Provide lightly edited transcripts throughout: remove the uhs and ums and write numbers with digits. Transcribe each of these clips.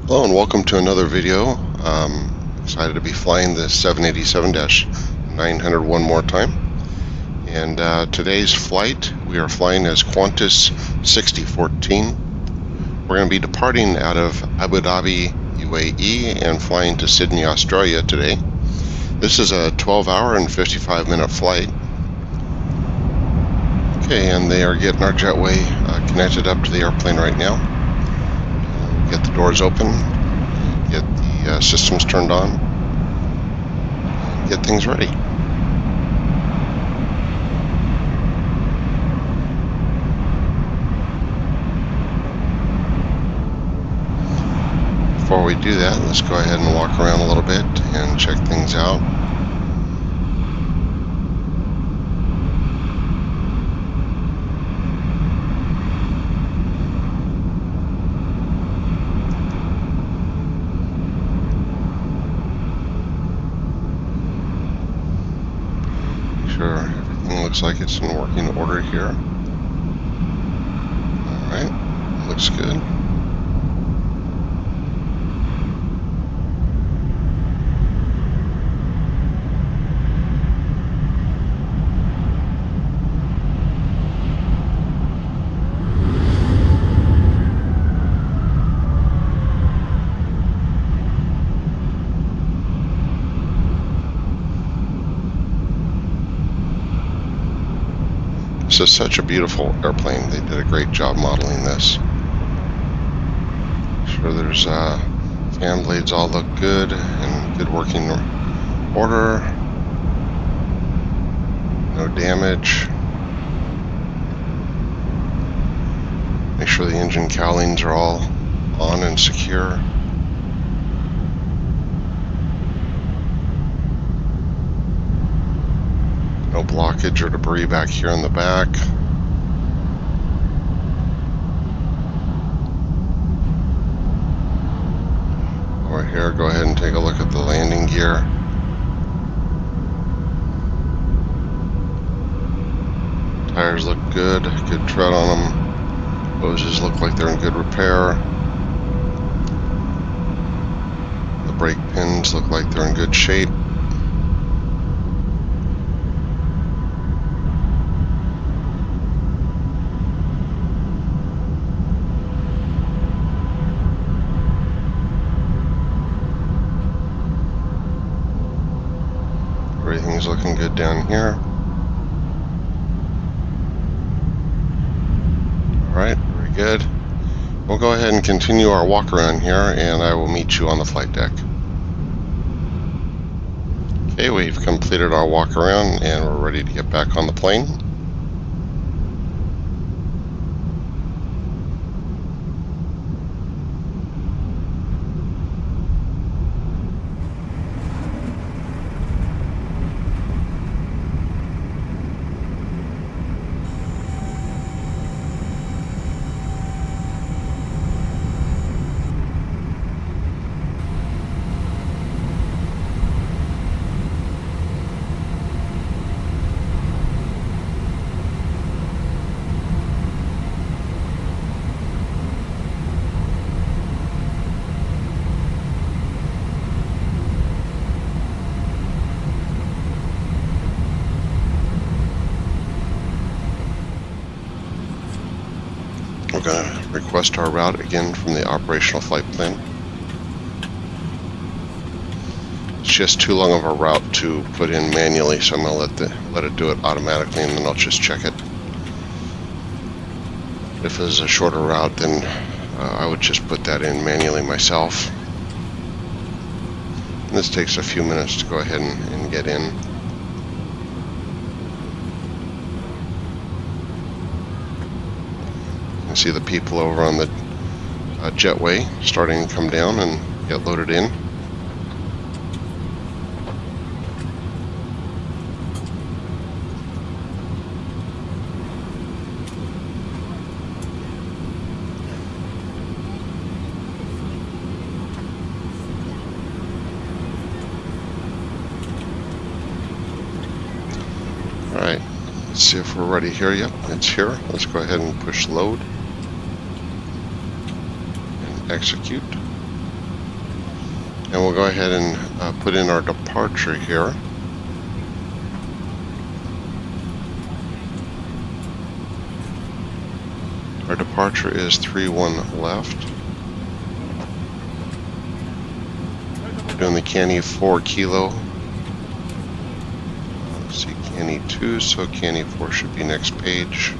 Hello and welcome to another video. Excited to be flying the 787-900 one more time. And today's flight, we are flying as Qantas 6014. We're going to be departing out of Abu Dhabi, UAE, and flying to Sydney, Australia today. This is a 12-hour and 55-minute flight. Okay, and they are getting our jetway connected up to the airplane right now. Get the doors open, get the systems turned on, get things ready. Before we do that, let's go ahead and walk around a little bit and check things out. Sure, everything looks like it's in working order here. Alright, looks good. This is such a beautiful airplane. They did a great job modeling this. Sure, there's fan blades all look good and good working order. No damage. Make sure the engine cowlings are all on and secure. No blockage or debris back here in the back. Over here, go ahead and take a look at the landing gear. Tires look good, good tread on them. Hoses look like they're in good repair. The brake pins look like they're in good shape. Everything's looking good down here. Alright, very good. We'll go ahead and continue our walk around here, and I will meet you on the flight deck. Okay, we've completed our walk around and we're ready to get back on the plane. We're going to request our route again from the operational flight plan. It's just too long of a route to put in manually, so I'm going to let it do it automatically, and then I'll just check it. If it's a shorter route, then I would just put that in manually myself. And this takes a few minutes to go ahead and get in. You can see the people over on the jetway starting to come down and get loaded in. Alright, let's see if we're ready here. Yep, it's here. Let's go ahead and push load and execute. And we'll go ahead and put in our departure here. Our departure is 31 left. We're doing the Canny 4 kilo. Let's see, Canny 2, so Canny 4 should be next page.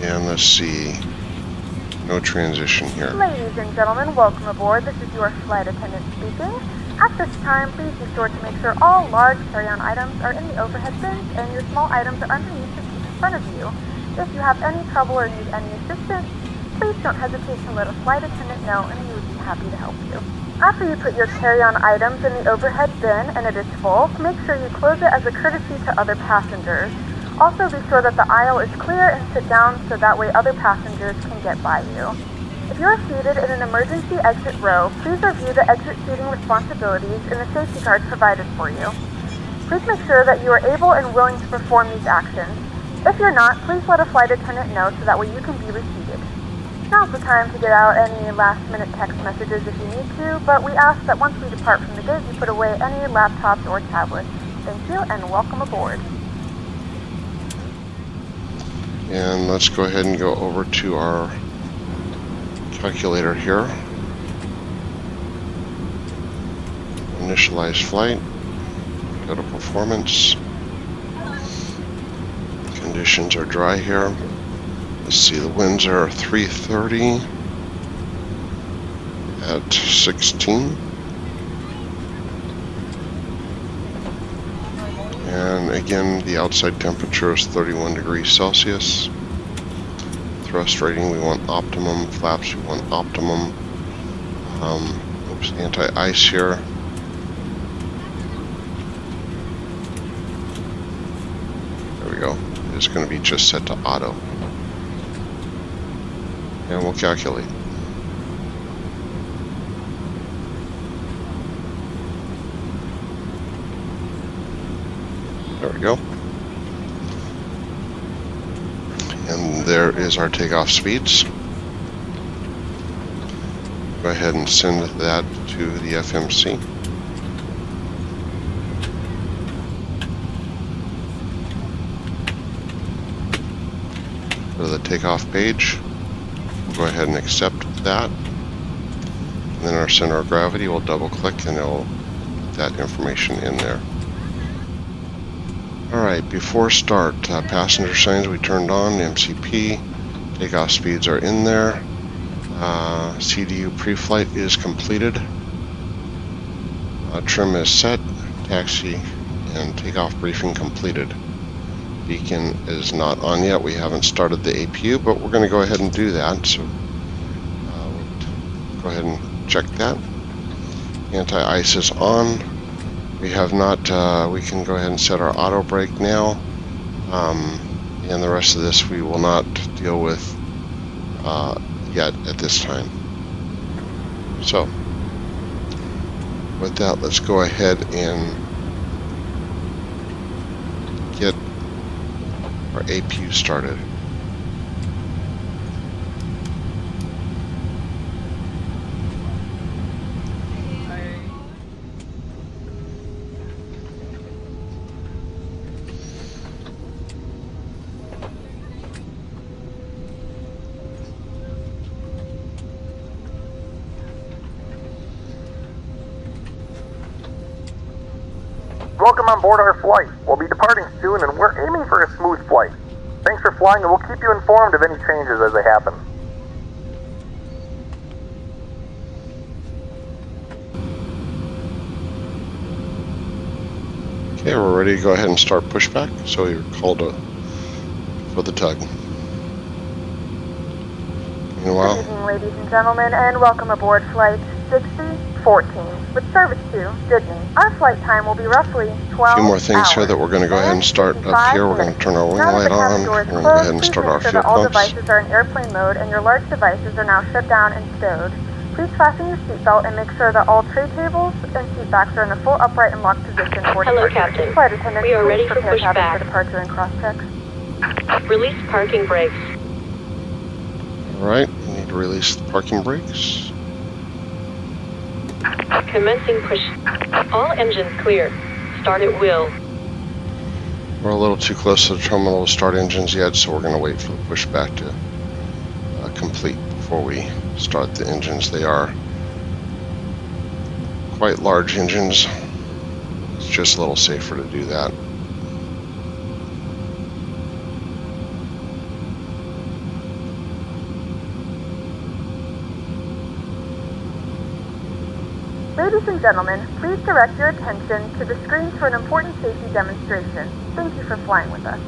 And let's see, no transition here. Ladies and gentlemen, welcome aboard. This is your flight attendant speaking. At this time, please be sure to make sure all large carry-on items are in the overhead bins and your small items are underneath the seat in front of you. If you have any trouble or need any assistance, please don't hesitate to let a flight attendant know and we would be happy to help you. After you put your carry-on items in the overhead bin and it is full, make sure you close it as a courtesy to other passengers. Also be sure that the aisle is clear and sit down so that way other passengers can get by you. If you are seated in an emergency exit row, please review the exit seating responsibilities in the safety card provided for you. Please make sure that you are able and willing to perform these actions. If you're not, please let a flight attendant know so that way you can be reseated. Now's the time to get out any last-minute text messages if you need to, but we ask that once we depart from the gate, you put away any laptops or tablets. Thank you and welcome aboard. And let's go ahead and go over to our calculator here. Initialize flight. Go to performance. Conditions are dry here. Let's see, the winds are 330 at 16. And again, the outside temperature is 31 degrees Celsius. Thrust rating, we want optimum. Flaps, we want optimum. Anti-ice here. There we go. It's going to be just set to auto. And we'll calculate. There we go. And there is our takeoff speeds. Go ahead and send that to the FMC. Go to the takeoff page. We'll go ahead and accept that. And then our center of gravity, we'll double click and it'll put that information in there. Alright, before start, passenger signs we turned on, MCP, takeoff speeds are in there, CDU pre-flight is completed, trim is set, taxi and takeoff briefing completed. Beacon is not on yet, we haven't started the APU, but we're going to go ahead and do that, so we'll go ahead and check that. Anti-ice is on. We have not, we can go ahead and set our auto brake now, and the rest of this we will not deal with yet at this time. So, with that, let's go ahead and get our APU started. Welcome on board our flight. We'll be departing soon and we're aiming for a smooth flight. Thanks for flying and we'll keep you informed of any changes as they happen. Okay, we're ready to go ahead and start pushback, so you're called for the tug. Meanwhile, Good evening, ladies and gentlemen, and welcome aboard Flight 6014 with service to Sydney. Our flight time will be roughly 12 a few more things hours. here that we're going to go ahead and start up here. We're going to turn our wing light on. We're going to go ahead and start our fuel all pumps. devices are in airplane mode and your large devices are now shut down and stowed. Please fasten your seatbelt and make sure that all tray tables and seat backs are in a full upright and locked position for Hello, departure. Captain. Flight attendants, We are please ready for prepare cabin pushback. for departure and cross-check. Release parking brakes. Alright, we need to release the parking brakes. Commencing push. All engines clear. Start at will. We're a little too close to the terminal to start engines yet, so we're going to wait for the pushback to complete before we start the engines. They are quite large engines. It's just a little safer to do that. Ladies and gentlemen, please direct your attention to the screens for an important safety demonstration. Thank you for flying with us.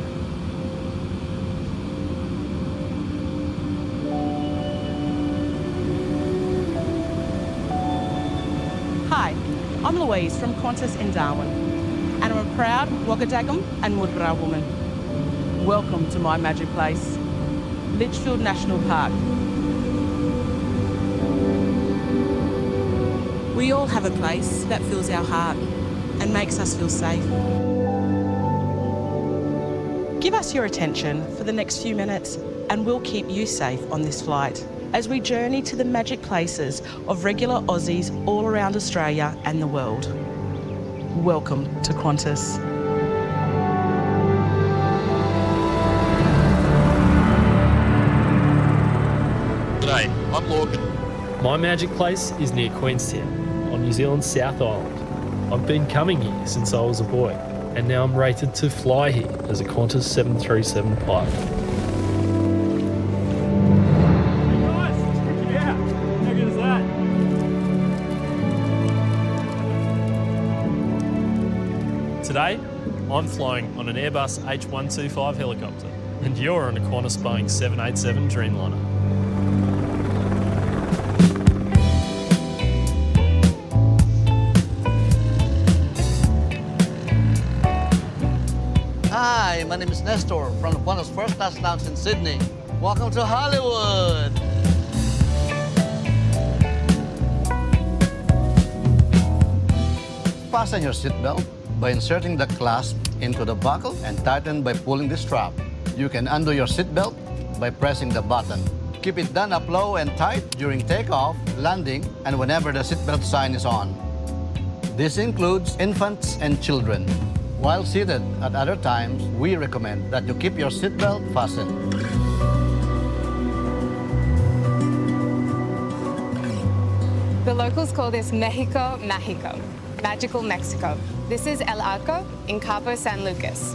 Hi, I'm Louise from Qantas in Darwin, and I'm a proud Wagadagam and Woodborough woman. Welcome to my magic place, Litchfield National Park. We all have a place that fills our heart and makes us feel safe. Give us your attention for the next few minutes and we'll keep you safe on this flight as we journey to the magic places of regular Aussies all around Australia and the world. Welcome to Qantas. G'day, I'm Lord. My magic place is near Queenstown, on New Zealand's South Island. I've been coming here since I was a boy, and now I'm rated to fly here as a Qantas 737 pilot. Hey guys, check it out. How good is that? Today, I'm flying on an Airbus H125 helicopter, and you're on a Qantas Boeing 787 Dreamliner. Hi, my name is Nestor from the Qantas First Class Lounge in Sydney. Welcome to Hollywood. Fasten your seatbelt by inserting the clasp into the buckle and tighten by pulling the strap. You can undo your seatbelt by pressing the button. Keep it done up low and tight during takeoff, landing, and whenever the seatbelt sign is on. This includes infants and children. While seated at other times, we recommend that you keep your seatbelt fastened. The locals call this Mexico Mágico, Magical Mexico. This is El Arco in Cabo San Lucas.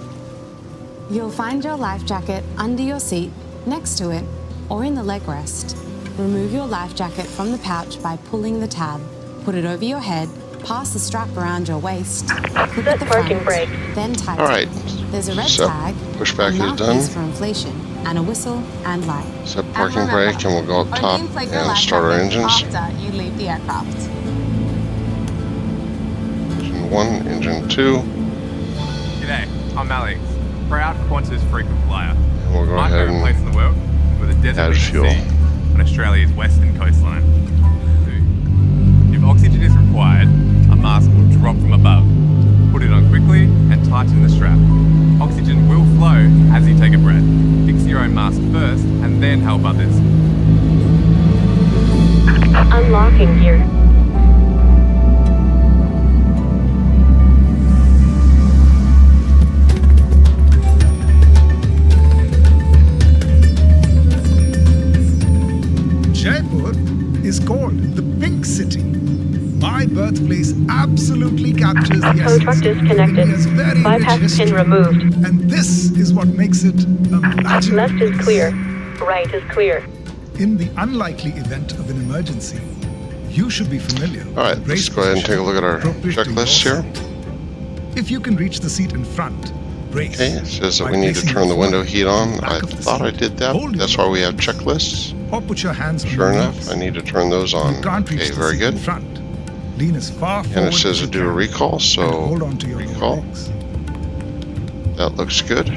You'll find your life jacket under your seat, next to it, or in the leg rest. Remove your life jacket from the pouch by pulling the tab. Put it over your head, pass the strap around your waist, clip at the Parking front, brake. then tighten. All right. There's a red So, tag, pushback a is mouthpiece done. for inflation, and a whistle and light. Set parking brake and we'll go up top and start our engines. After you leave the aircraft. Engine 1, Engine 2, G'day, I'm Alex, proud Qantas frequent flyer. and we'll go My ahead favourite place in and the world with a add designated fuel. sea on Australia's western coastline. If oxygen is required, a mask will drop from above. Put it on quickly and tighten the strap. Oxygen will flow as you take a breath. Fix your own mask first and then help others. Unlocking gear. Jaipur is called the Pink City. My birthplace absolutely captures the Tow truck essence of disconnected. India's very rich Bypass history. pin removed. And this is what makes it a magical Left is place. clear. Right is clear. In the unlikely event of an emergency, you should be familiar. All right, with let's brace go ahead and take a look at our appropriate to checklists your here. seat. If you can reach the seat in front, brace. Okay, it says that by we need to placing turn the your window foot heat on on. the back I of the thought I seat. did that. Hold That's your why we have checklists. or put your hands on Sure your enough, knees. I need to turn those on. You can't reach Okay, the very seat good. in front. Lean as far And forward it says as to you do a can. recall, And so hold on to your lower recall. legs. That looks good.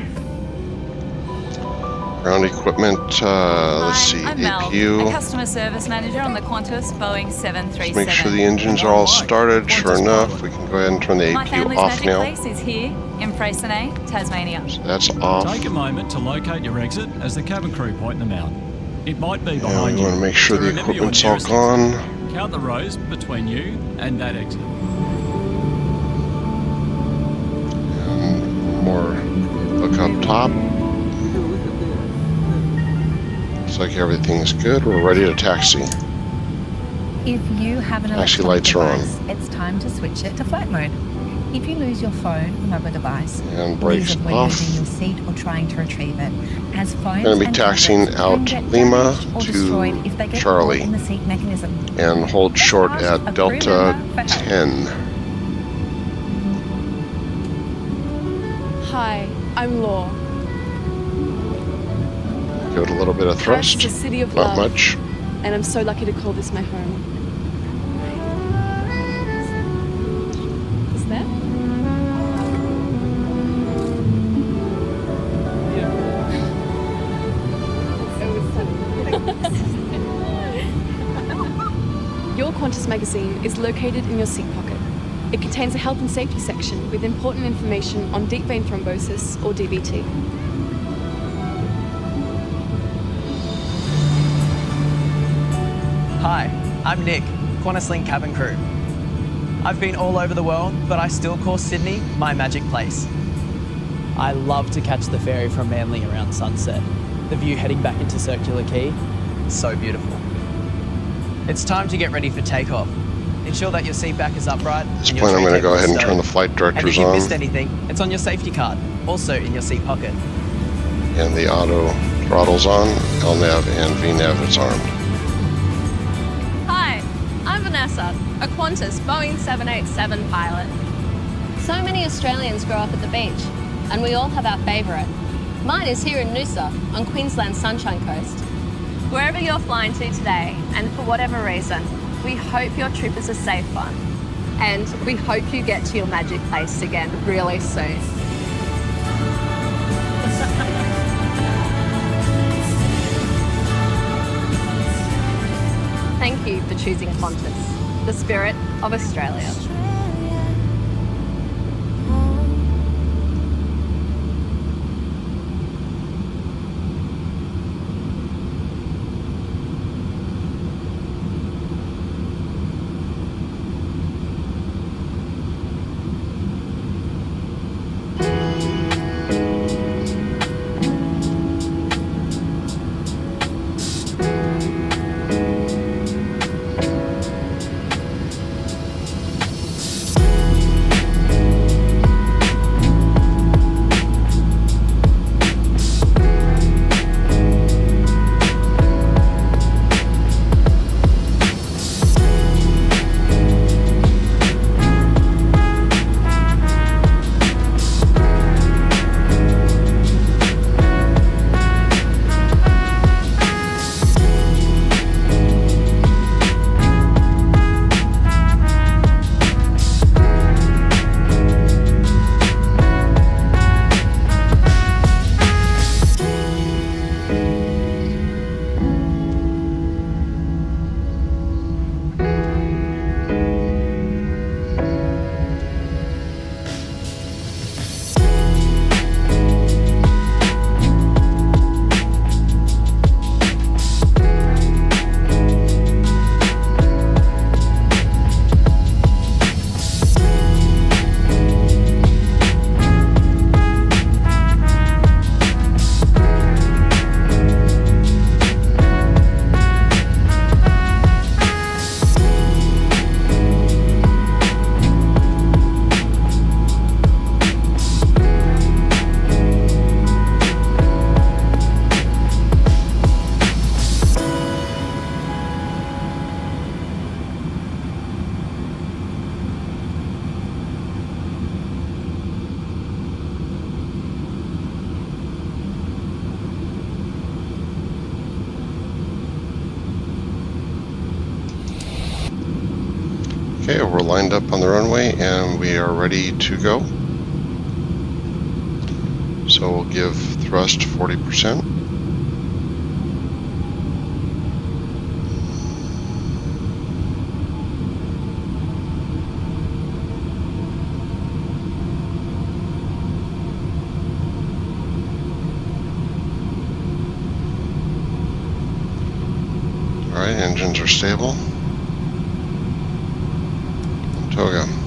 Ground equipment, let's see, I'm Mel, APU. a customer service manager on the Qantas Boeing 737. Let's make sure the engines are all started. Sure enough, we can go ahead and turn the My APU family's off magic now. place is here in Freycinet, Tasmania. So that's off. Take a moment to locate your exit as the cabin crew point them out. It might be And behind we you. want to make sure So the remember your equipment's all nearest gone. Count the rows between you and that exit. And more look up top. Looks like everything's good. We're ready to taxi. If you have an Taxi electronic lights are on. device, it's time to switch it to flight mode. If you lose your phone or mobile device, And brakes leave it when off. moving your seat or trying to retrieve it, as phones Going to be and taxiing tablets out can get Lima damaged or destroyed if they to get Charlie. caught in the seat mechanism. And hold short ask at a crew Delta member for help. 10. Hi, I'm Law. Give it a little bit of Paris thrust. is a city of Not love, much. and I'm so lucky to call this my home. Is that? Your Qantas magazine is located in your seat pocket. It contains a health and safety section with important information on deep vein thrombosis or DVT. Hi, I'm Nick, Qantas Link cabin crew. I've been all over the world, but I still call Sydney my magic place. I love to catch the ferry from Manly around sunset. The view heading back into Circular Quay, So beautiful. It's time to get ready for takeoff. Ensure that your seat back is upright. At this point, I'm going to go ahead and turn the flight And directors if you on. missed anything, it's on your safety card, also in your seat pocket. And the auto throttle's on. LNAV and VNAV is armed. Hi, I'm Vanessa, a Qantas Boeing 787 pilot. So many Australians grow up at the beach, and we all have our favourite. Mine is here in Noosa, on Queensland's Sunshine Coast. Wherever you're flying to today, and for whatever reason, we hope your trip is a safe one. And we hope you get to your magic place again really soon. Thank you for choosing Qantas, the spirit of Australia. Okay, we're lined up on the runway and we are ready to go. So we'll give thrust 40%. Alright, engines are stable. Saratoga.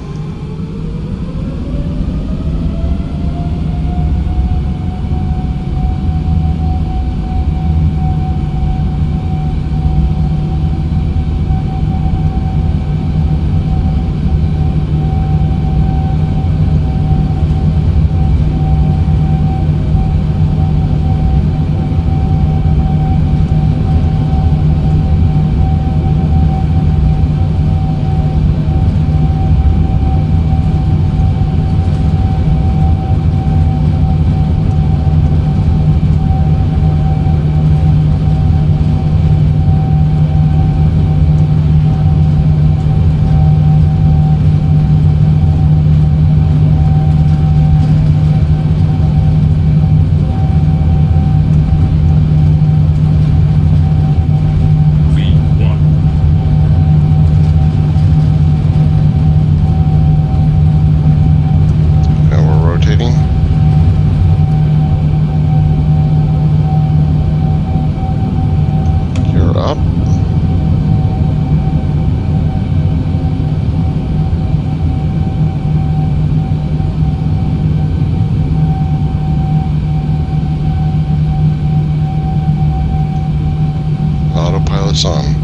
Autopilot's on.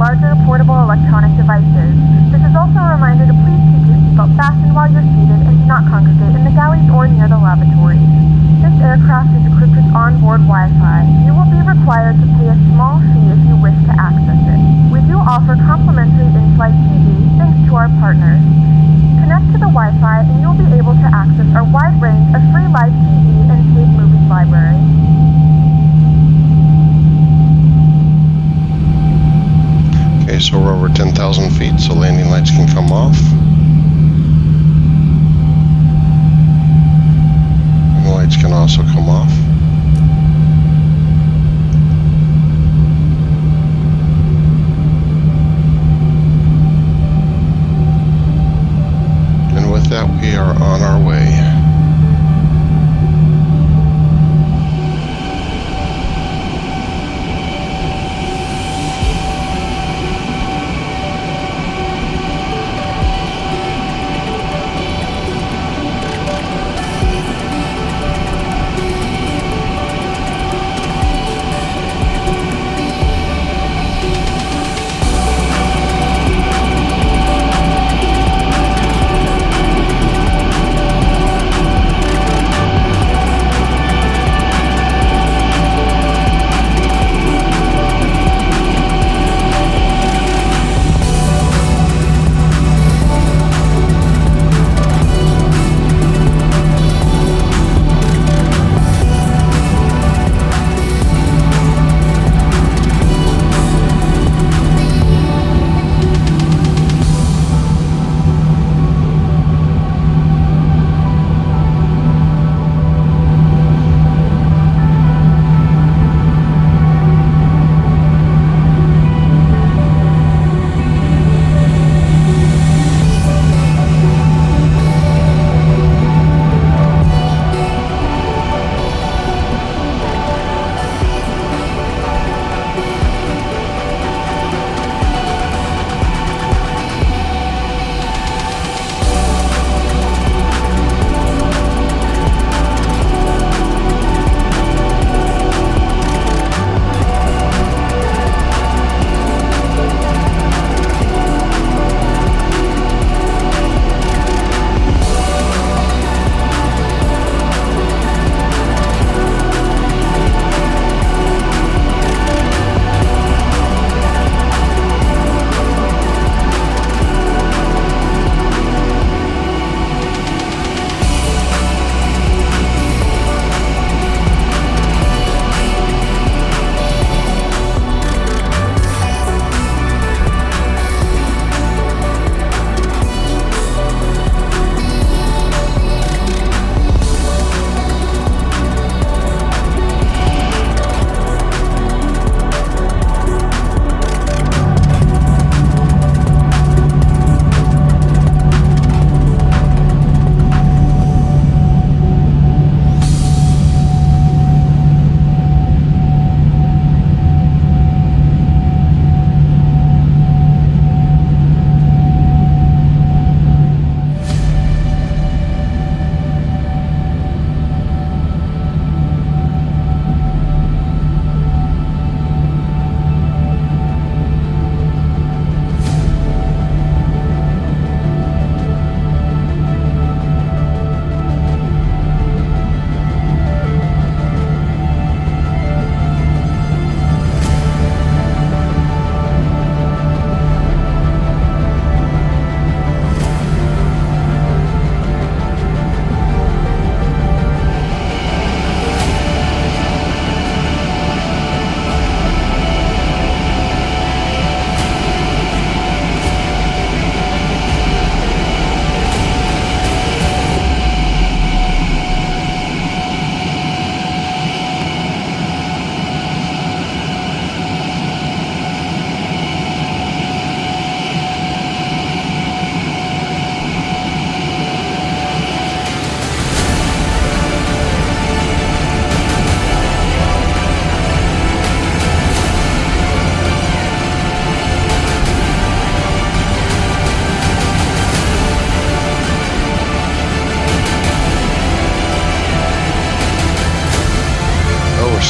larger portable electronic devices. This is also a reminder to please keep your seatbelt fastened while you're seated and do not congregate in the galleys or near the lavatories. This aircraft is equipped with onboard Wi-Fi. You will be required to pay a small fee if you wish to access it. We do offer complimentary in-flight TV thanks to our partners. Connect to the Wi-Fi and you'll be able to access our wide range of free live TV and paid movies library. Okay, so we're over 10,000 feet, so landing lights can come off. And the lights can also come off. we are on our way.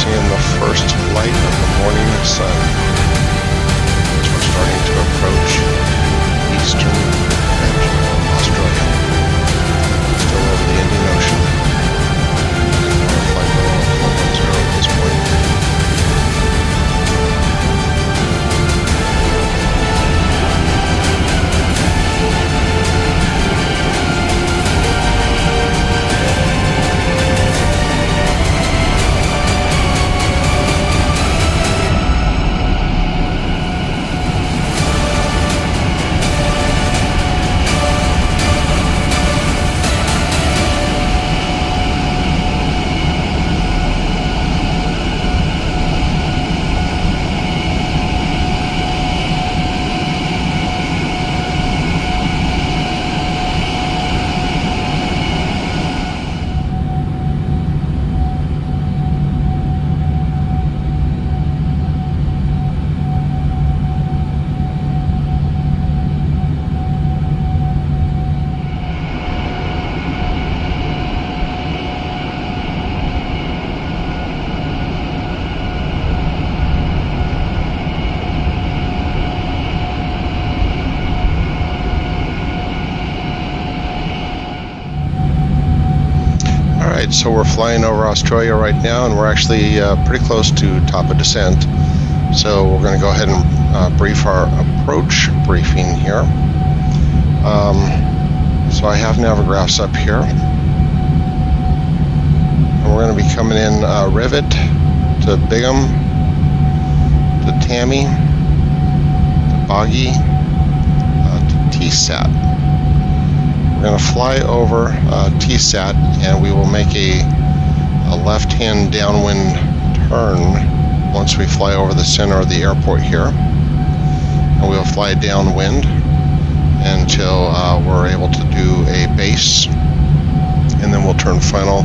seeing the first light of the morning sun as we're starting to approach eastern edge of Australia. Still over the Indian Ocean. And our flight level 410 at this point. So we're flying over Australia right now, and we're actually pretty close to top of descent. So we're going to go ahead and brief our approach briefing here. So I have navigraphs up here. And we're going to be coming in Rivet to Bigham, to Tammy, to Boggy, to TSAT. We're going to fly over TSAT, and we will make a left-hand downwind turn once we fly over the center of the airport here. And we'll fly downwind until we're able to do a base, and then we'll turn final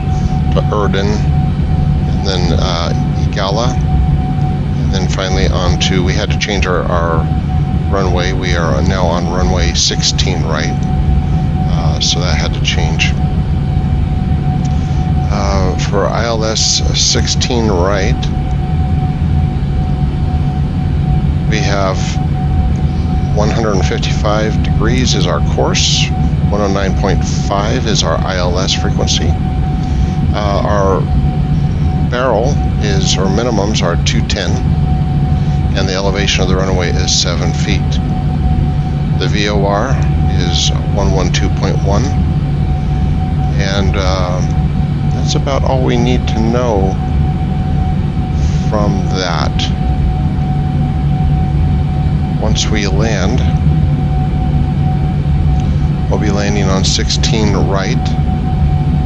to Erden, and then Igala, and then finally on to, we had to change our runway. We are now on runway 16 right, so that had to change. For ILS 16 right, we have 155 degrees is our course, 109.5 is our ILS frequency. Our barrel is, or minimums are 210, and the elevation of the runway is 7 feet. The VOR is 112.1, and that's about all we need to know from that. Once we land, we'll be landing on 16 right.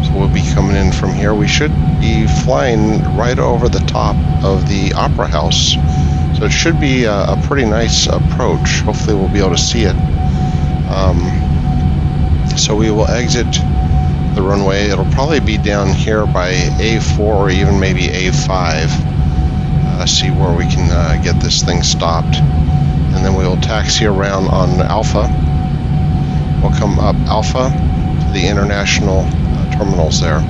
So we'll be coming in from here. We should be flying right over the top of the Opera House. So it should be a pretty nice approach. Hopefully we'll be able to see it. So we will exit the runway. It'll probably be down here by A4 or even maybe A5. See where we can get this thing stopped. And then we will taxi around on Alpha. We'll come up Alpha to the international terminals there.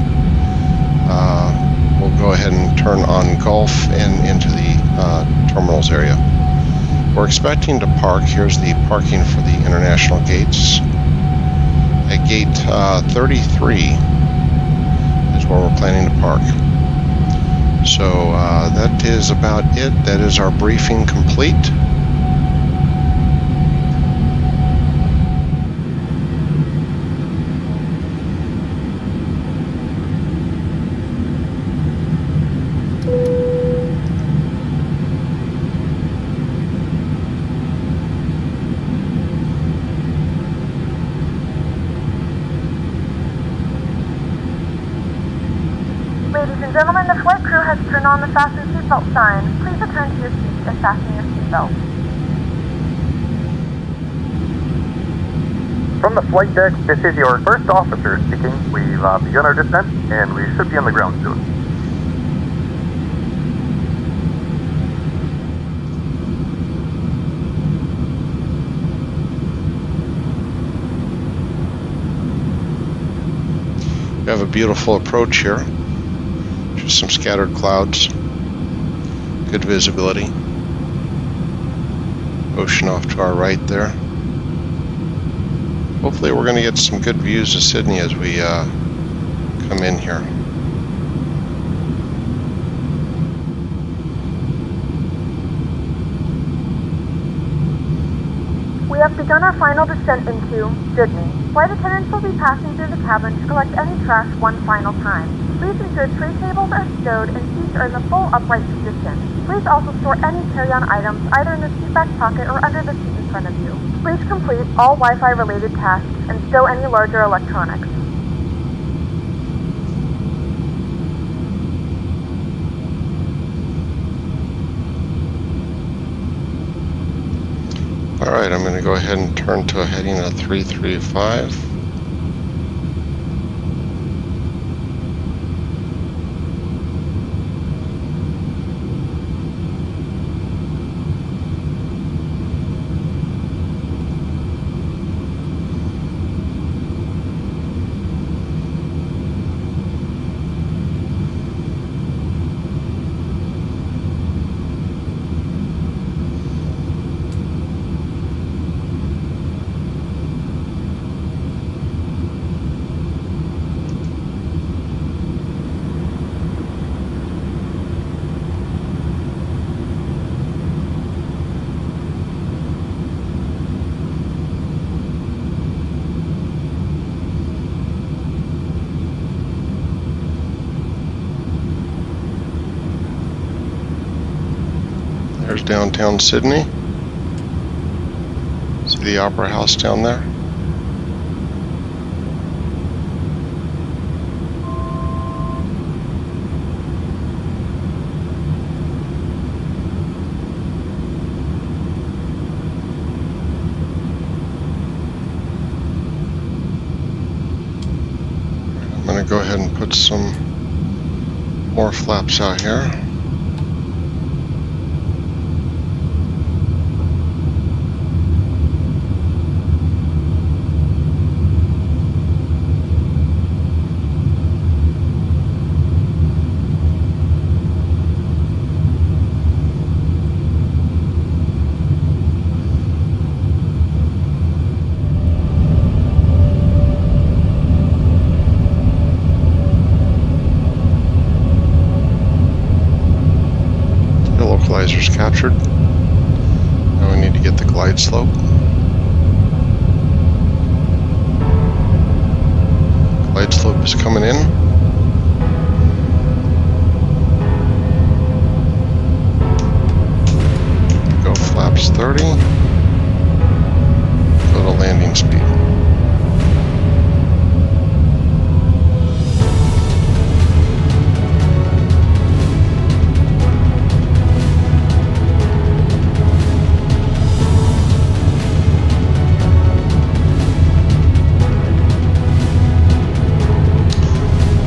We'll go ahead and turn on Gulf and into the terminals area. We're expecting to park. Here's the parking for the international gates. At gate 33 is where we're planning to park. So that is about it. That is our briefing complete. Ladies and gentlemen, the flight crew has turned on the fasten seatbelt sign. Please return to your seats and fasten your seatbelt. From the flight deck, this is your first officer speaking. We've begun our descent, and we should be on the ground soon. We have a beautiful approach here. Just some scattered clouds. Good visibility. Ocean off to our right there. Hopefully we're going to get some good views of Sydney as we come in here. We have begun our final descent into Sydney. Flight attendants will be passing through the cabin to collect any trash one final time. Please ensure tray tables are stowed and seats are in the full upright position. Please also store any carry-on items either in the seat back pocket or under the seat in front of you. Please complete all Wi-Fi related tasks and stow any larger electronics. Alright, I'm going to go ahead and turn to a heading of 335. There's downtown Sydney. See the Opera House down there? I'm going to go ahead and put some more flaps out here. Localizer's captured. Now we need to get the glide slope. Glide slope is coming in. Go flaps 30. Go to landing speed.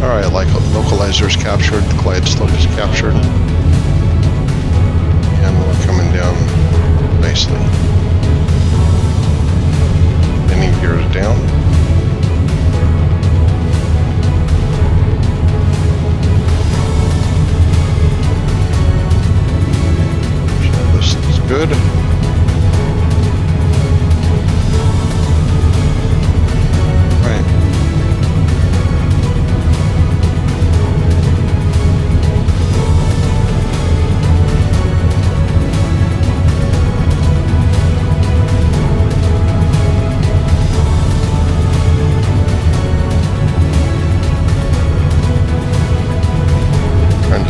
Alright, like localizer is captured, the glide slope is captured, and we're coming down nicely. Landing gear is down. So this is good.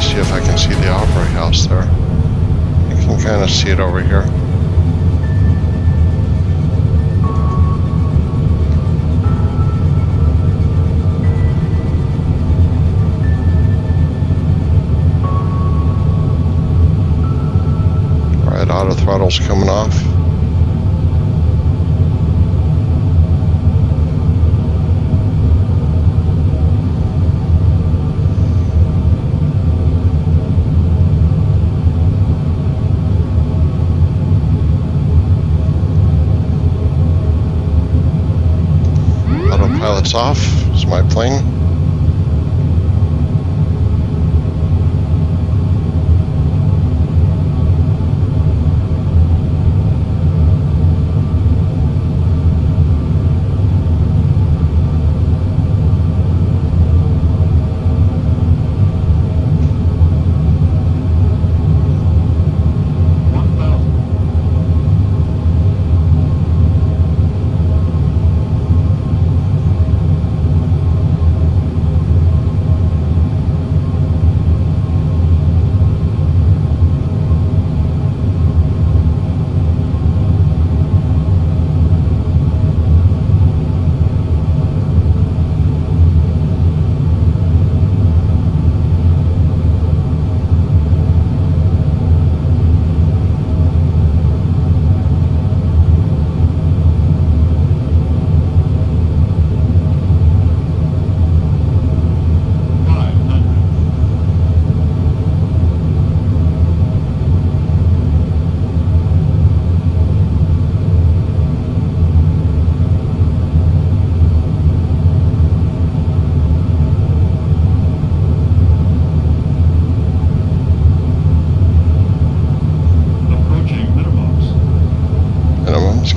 See if I can see the Opera House there. You can kind of see it over here. Alright, auto throttle's coming off. Autopilot's off. It's my plane.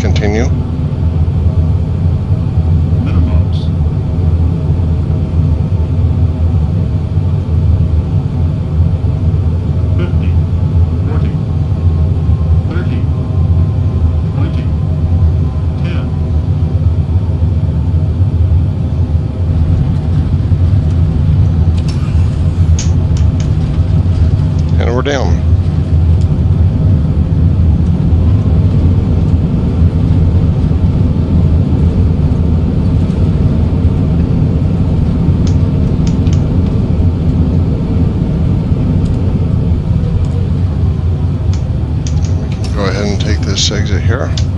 Continue. Minimums. 50, 40, 30, 20, 10. And we're down. here.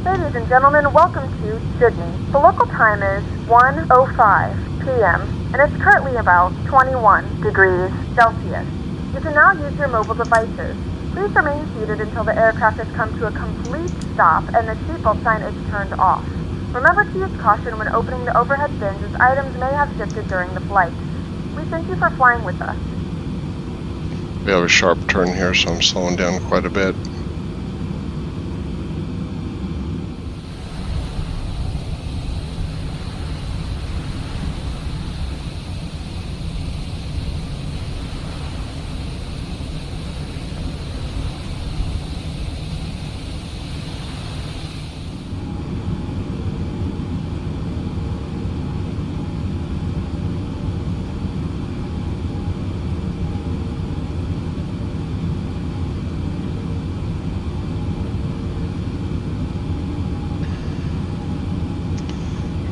Ladies and gentlemen, welcome to Sydney. The local time is 1:05 p.m. and it's currently about 21 degrees Celsius. You can now use your mobile devices. Please remain seated until the aircraft has come to a complete stop and the seatbelt sign is turned off. Remember to use caution when opening the overhead bins as items may have shifted during the flight. We thank you for flying with us. We have a sharp turn here, so I'm slowing down quite a bit.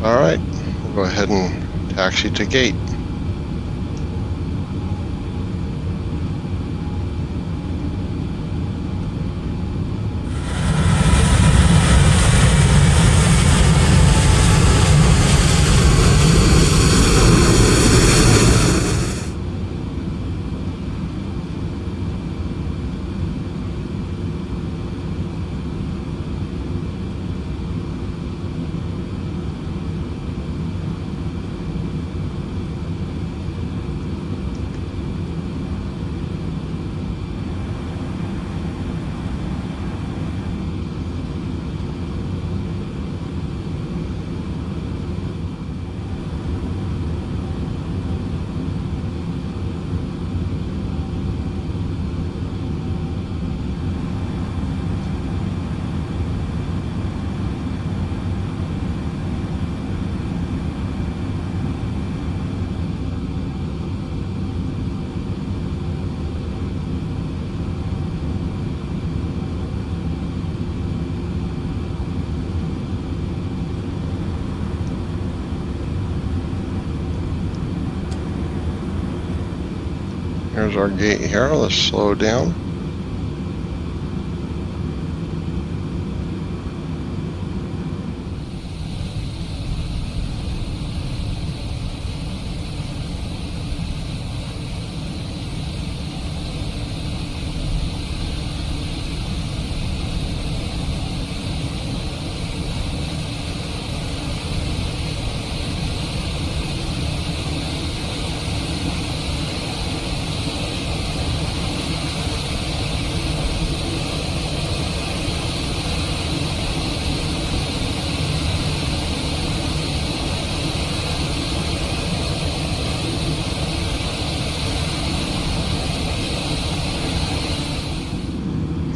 Alright, we'll go ahead and taxi to gate. There's our gate here. Let's slow down.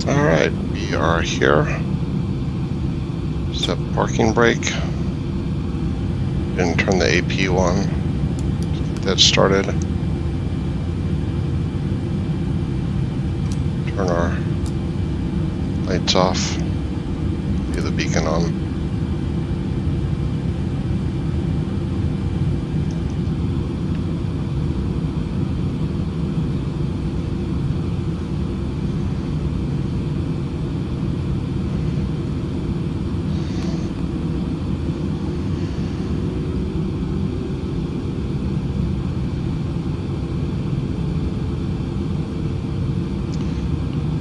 Alright, we are here. Set parking brake. And turn the APU on. Get that started. Turn our lights off. Leave the beacon on.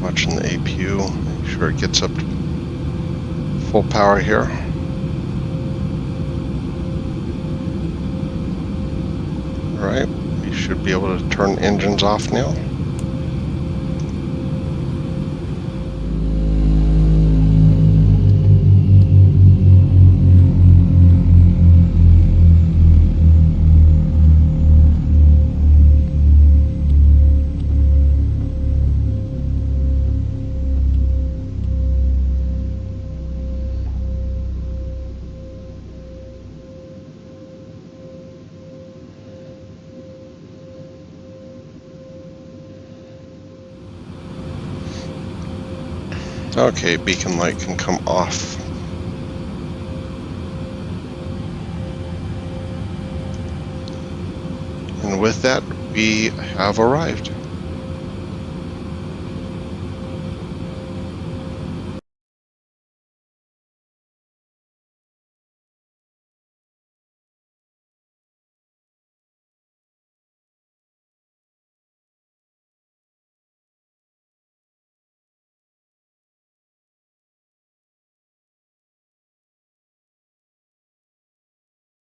Watching the APU, make sure it gets up to full power here. Alright, we should be able to turn engines off now. Okay, beacon light can come off. And with that, we have arrived.